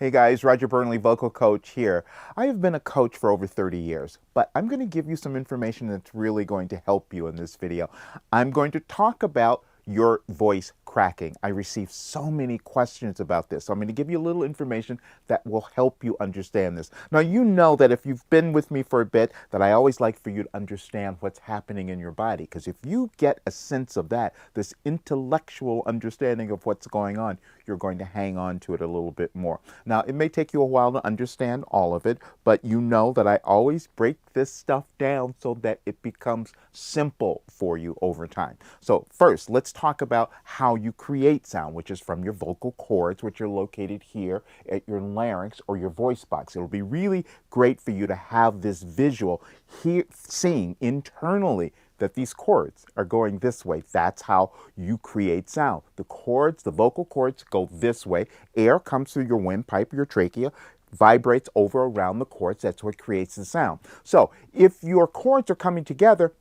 Hey guys, Roger Burnley, vocal coach here. I have been a coach for over 30 years, but I'm going to give you some information that's really going to help you in this video. I'm going to talk about your voice cracking. I receive so many questions about this, so I'm going to give you a little information that will help you understand this. Now, you know that if you've been with me for a bit, that I always like for you to understand what's happening in your body, because if you get a sense of that, this intellectual understanding of what's going on, you're going to hang on to it a little bit more. Now, it may take you a while to understand all of it, but you know that I always break this stuff down so that it becomes simple for you over time. So first, let's talk about how you create sound, which is from your vocal cords, which are located here at your larynx or your voice box. It'll be really great for you to have this visual here, seeing internally that these cords are going this way. That's how you create sound. The cords, the vocal cords, go this way. Air comes through your windpipe, your trachea, vibrates over around the cords. That's what creates the sound. So if your cords are coming together,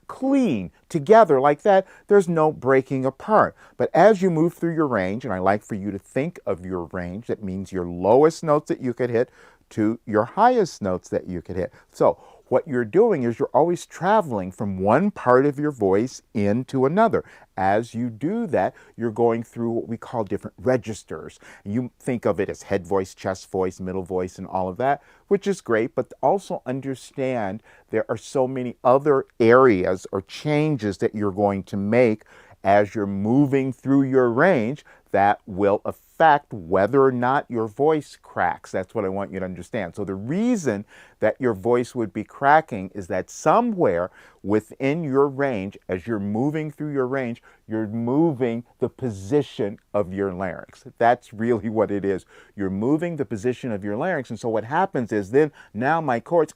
clean together like that, there's no breaking apart. But as you move through your range, and I like for you to think of your range, that means your lowest notes that you could hit to your highest notes that you could hit. So what you're doing is you're always traveling from one part of your voice into another. As you do that, you're going through what we call different registers. You think of it as head voice, chest voice, middle voice, and all of that, which is great, but also understand there are so many other areas or changes that you're going to make as you're moving through your range that will affect whether or not your voice cracks. That's what I want you to understand. So the reason that your voice would be cracking is that somewhere within your range, as you're moving through your range, you're moving the position of your larynx. That's really what it is. You're moving the position of your larynx. And so what happens is then now my cords,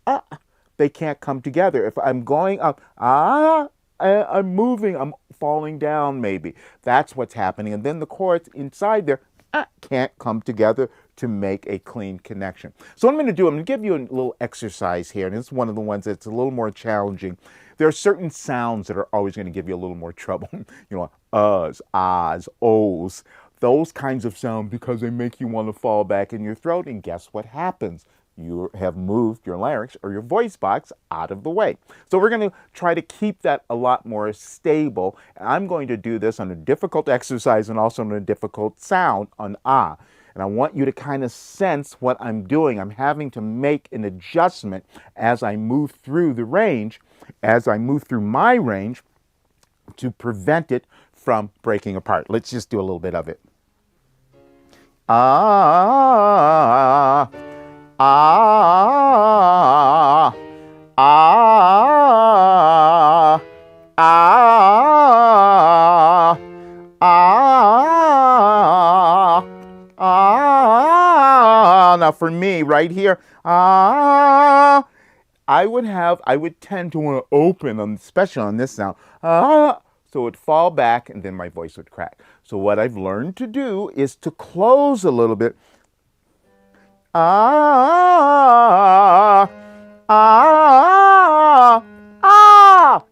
they can't come together. If I'm going up, I'm moving, I'm falling down maybe. That's what's happening. And then the cords inside there can't come together to make a clean connection. So what I'm going to give you a little exercise here, and this is one of the ones that's a little more challenging. There are certain sounds that are always going to give you a little more trouble. You know, uhs, ahs, ohs, those kinds of sounds, because they make you want to fall back in your throat, and guess what happens? You have moved your larynx or your voice box out of the way. So we're going to try to keep that a lot more stable. And I'm going to do this on a difficult exercise and also on a difficult sound on ah. And I want you to kind of sense what I'm doing. I'm having to make an adjustment as I move through the range, as I move through my range, to prevent it from breaking apart. Let's just do a little bit of it. Ah. Ah, ah, ah, ah, ah. Now for me, right here, I would tend to want to open, especially on this sound, so it would fall back and then my voice would crack. So what I've learned to do is to close a little bit. Ah, ah, ah,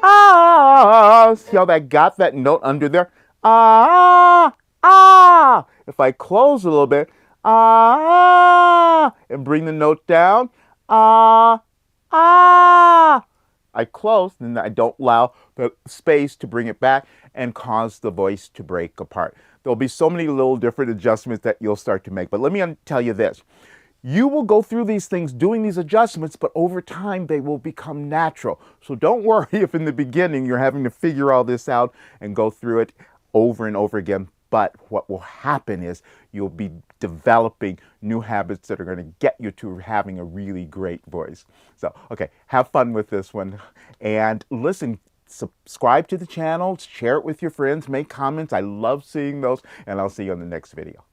ah. See how that got that note under there? Ah, ah. If I close a little bit, ah, and bring the note down, ah, ah. I close, and I don't allow the space to bring it back and cause the voice to break apart. There'll be so many little different adjustments that you'll start to make. But let me tell you this. You will go through these things doing these adjustments, but over time they will become natural. So don't worry if in the beginning you're having to figure all this out and go through it over and over again. But what will happen is you'll be developing new habits that are going to get you to having a really great voice. So, okay, have fun with this one. And listen, subscribe to the channel, share it with your friends, make comments. I love seeing those, and I'll see you on the next video.